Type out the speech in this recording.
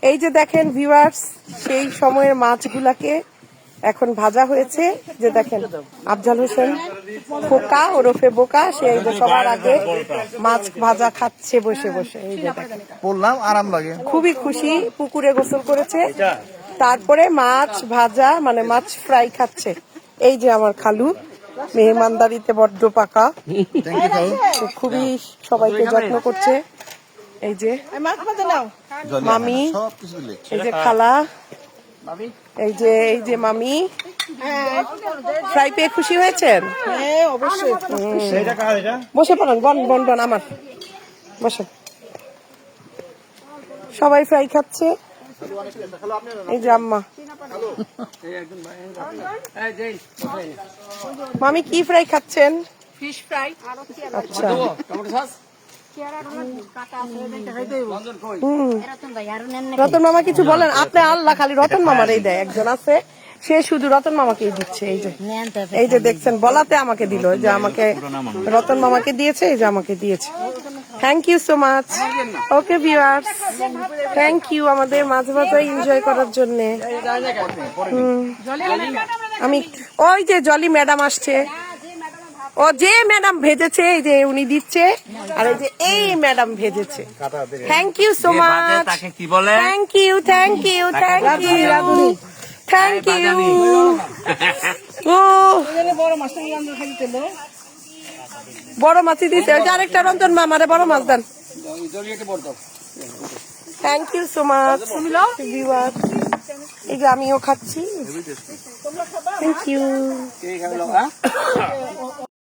এই যে দেখেন ভিউয়ার্স, সেই সময়ের মাছগুলাকে এখন ভাজা হয়েছে। যে দেখেন আফজাল হোসেন খোকা ওরফে বোকা, সে এই যে সবার আগে মাছ ভাজা খাচ্ছে বসে বসে। এই যে দেখেন বললাম আরাম লাগে, খুবই খুশি, পুকুরে গোসল করেছে, তারপরে মাছ ভাজা মানে মাছ ফ্রাই খাচ্ছে। এই যে আমার খালু মেহমানদারিতে বড্ড পাকা, সে খুবই সবাইকে যত্ন করছে। এই যে মামি, এই যে খালা, এই যে মামি। ফ্রাই পেয়ে খুশি হয়েছেন? অবশ্যই। বসে পড়েন, বন আমার বসে। সবাই ফ্রাই খাচ্ছে। এই যে আম্মা। মামি কি ফ্রাই খাচ্ছেন? Fish fry. আচ্ছা, রতন মামা কিছু বলেন আপনি? আল্লাহ খালি রতন মামার এই দেয়, একজন আছে সে শুধু রতন মামাকেই দিচ্ছে। এই যে দেখছেন, বলাতে আমাকে দিল, যে আমাকে রতন মামাকে দিয়েছে, এই যে আমাকে দিয়েছে। Thank you so much. Okay viewers, thank you আমাদের মাছ ভাজা এনজয় করার জন্য। আমি ওই যে জলি ম্যাডাম আসছে, ও যে ম্যাডাম ভেজেছে, এই যে উনি দিচ্ছে, আর এই যে এই ম্যাডাম ভেজেছে। Thank you so much. Thank you thank you thank you thank you. ও বড় মাছই দিচ্ছে, ওই যে আরেকটা রঞ্জন মামারে বড় মাছ দেন। Thank you so much. এই যে আমিও খাচ্ছি। Thank you.